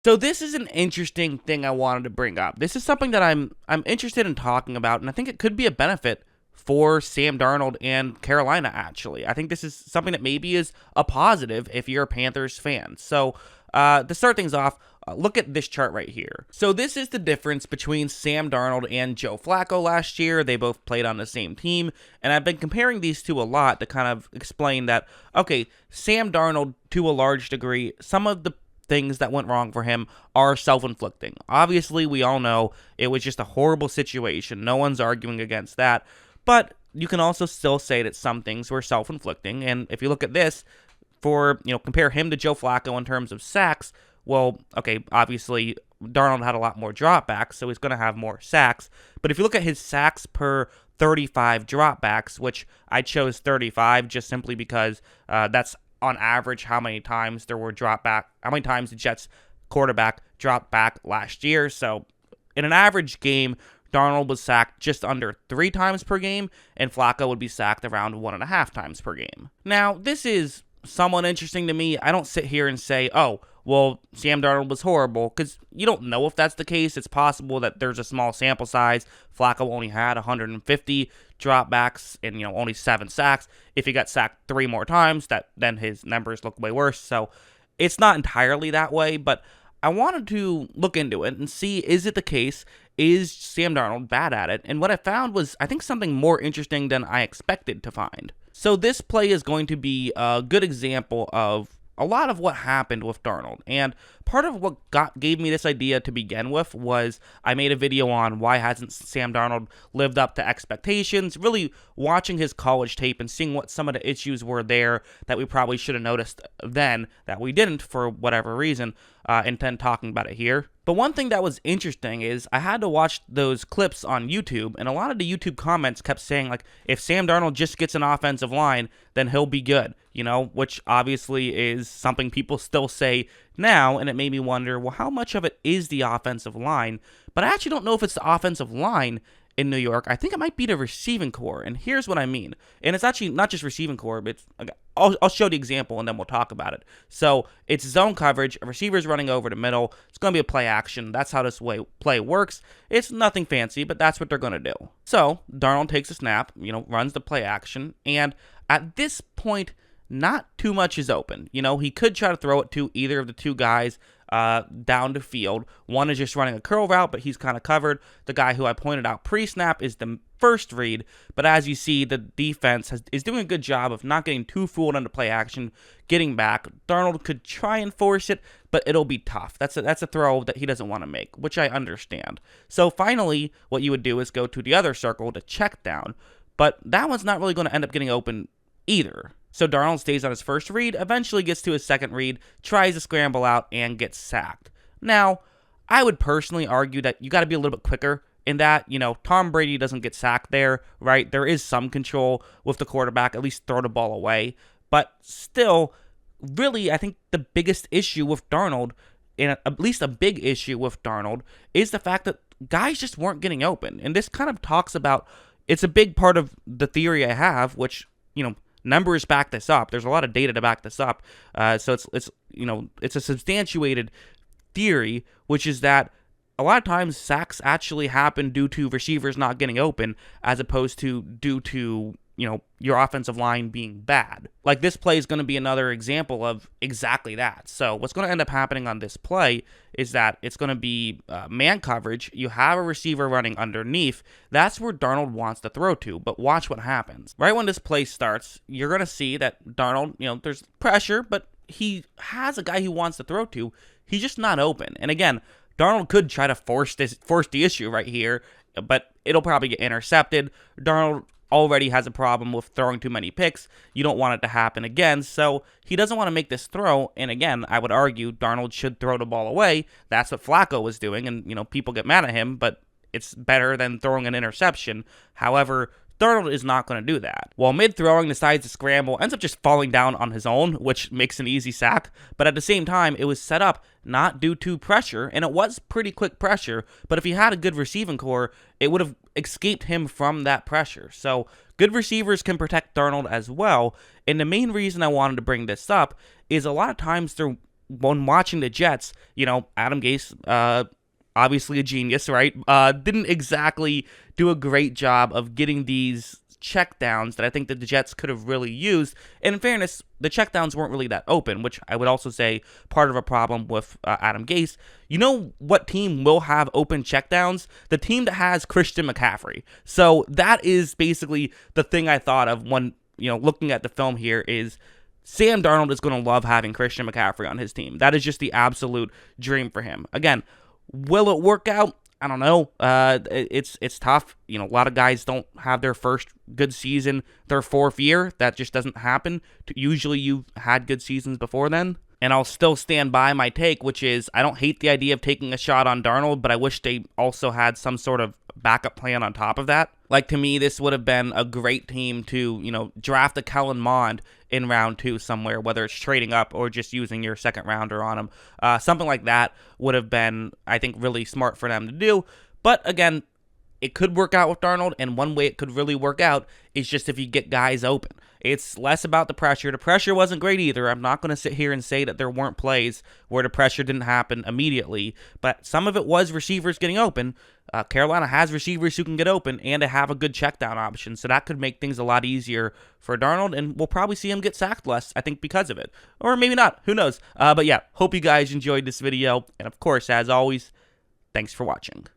So this is an interesting thing I wanted to bring up. This is something that I'm interested in talking about, and I think it could be a benefit for Sam Darnold and Carolina, actually. I think this is something that maybe is a positive if you're a Panthers fan. So to start things off, look at this chart right here. So this is the difference between Sam Darnold and Joe Flacco last year. They both played on the same team, and I've been comparing these two a lot to kind of explain that, okay, Sam Darnold, to a large degree, some of the things that went wrong for him are self-inflicting. Obviously, we all know it was just a horrible situation. No one's arguing against that. But you can also still say that some things were self-inflicting. And if you look at this, compare him to Joe Flacco in terms of sacks, well, okay, obviously Darnold had a lot more dropbacks, so he's going to have more sacks. But if you look at his sacks per 35 dropbacks, which I chose 35 just simply because that's on average how many times how many times the Jets quarterback dropped back last year. So in an average game, Darnold was sacked just under 3 times per game, and Flacco would be sacked around 1.5 times per game. Now, this is somewhat interesting to me. I don't sit here and say, oh, well, Sam Darnold was horrible, because you don't know if that's the case. It's possible that there's a small sample size. Flacco only had 150 dropbacks and, only 7 sacks. If he got sacked 3 more times, then his numbers look way worse. So it's not entirely that way, but I wanted to look into it and see, is it the case? Is Sam Darnold bad at it? And what I found was, I think, something more interesting than I expected to find. So this play is going to be a good example of a lot of what happened with Darnold. And part of what gave me this idea to begin with was I made a video on why hasn't Sam Darnold lived up to expectations, really watching his college tape and seeing what some of the issues were there that we probably should have noticed then that we didn't for whatever reason, and then talking about it here. But one thing that was interesting is I had to watch those clips on YouTube, and a lot of the YouTube comments kept saying, like, if Sam Darnold just gets an offensive line, then he'll be good, which obviously is something people still say now, and it made me wonder, well, how much of it is the offensive line? But I actually don't know if it's the offensive line in New York. I think it might be the receiving core, and here's what I mean. And it's actually not just receiving core, but I'll show the example, and then we'll talk about it. So it's zone coverage, a receiver's running over the middle, it's going to be a play action. That's how this play works. It's nothing fancy, but that's what they're going to do. So Darnold takes a snap, runs the play action, and at this point, not too much is open. He could try to throw it to either of the two guys down the field. One is just running a curl route, but he's kind of covered. The guy who I pointed out pre-snap is the first read, but as you see, the defense is doing a good job of not getting too fooled into play action, getting back. Darnold could try and force it, but it'll be tough. That's a throw that he doesn't want to make, which I understand. So finally, what you would do is go to the other circle to check down, but that one's not really going to end up getting open either. So Darnold stays on his first read, eventually gets to his second read, tries to scramble out, and gets sacked. Now, I would personally argue that you got to be a little bit quicker in that. Tom Brady doesn't get sacked there, right? There is some control with the quarterback, at least throw the ball away. But still, really, I think the biggest issue with Darnold, and at least a big issue with Darnold, is the fact that guys just weren't getting open. And this kind of talks about, it's a big part of the theory I have, which, numbers back this up. There's a lot of data to back this up. So it's a substantiated theory, which is that a lot of times sacks actually happen due to receivers not getting open, as opposed to due to your offensive line being bad. Like, this play is going to be another example of exactly that. So what's going to end up happening on this play is that it's going to be man coverage. You have a receiver running underneath. That's where Darnold wants to throw to, but watch what happens. Right when this play starts, you're going to see that Darnold, there's pressure, but he has a guy he wants to throw to. He's just not open. And again, Darnold could try to force the issue right here, but it'll probably get intercepted. Darnold already has a problem with throwing too many picks. You don't want it to happen again, so he doesn't want to make this throw. And again, I would argue Darnold should throw the ball away. That's what Flacco was doing, and people get mad at him, but it's better than throwing an interception. However, Darnold is not going to do that. While mid-throwing, decides to scramble, ends up just falling down on his own, which makes an easy sack. But at the same time, it was set up not due to pressure, and it was pretty quick pressure, but if he had a good receiving core, it would have escaped him from that pressure. So good receivers can protect Darnold as well, and the main reason I wanted to bring this up is a lot of times when watching the Jets, Adam Gase, obviously a genius, right? Didn't exactly do a great job of getting these checkdowns that I think that the Jets could have really used. And in fairness, the checkdowns weren't really that open, which I would also say part of a problem with Adam Gase. You know what team will have open checkdowns? The team that has Christian McCaffrey. So that is basically the thing I thought of when, looking at the film here is Sam Darnold is going to love having Christian McCaffrey on his team. That is just the absolute dream for him. Again, will it work out? I don't know. It's tough. A lot of guys don't have their first good season their fourth year. That just doesn't happen. Usually you've had good seasons before then. And I'll still stand by my take, which is I don't hate the idea of taking a shot on Darnold, but I wish they also had some sort of backup plan on top of that. Like, to me, this would have been a great team to, draft a Kellen Mond in round 2 somewhere, whether it's trading up or just using your second rounder on him. Something like that would have been, I think, really smart for them to do. But again, it could work out with Darnold, and one way it could really work out is just if you get guys open. It's less about the pressure. The pressure wasn't great either. I'm not going to sit here and say that there weren't plays where the pressure didn't happen immediately, but some of it was receivers getting open. Carolina has receivers who can get open and to have a good checkdown option, so that could make things a lot easier for Darnold, and we'll probably see him get sacked less, I think, because of it. Or maybe not. Who knows? But yeah, hope you guys enjoyed this video, and of course, as always, thanks for watching.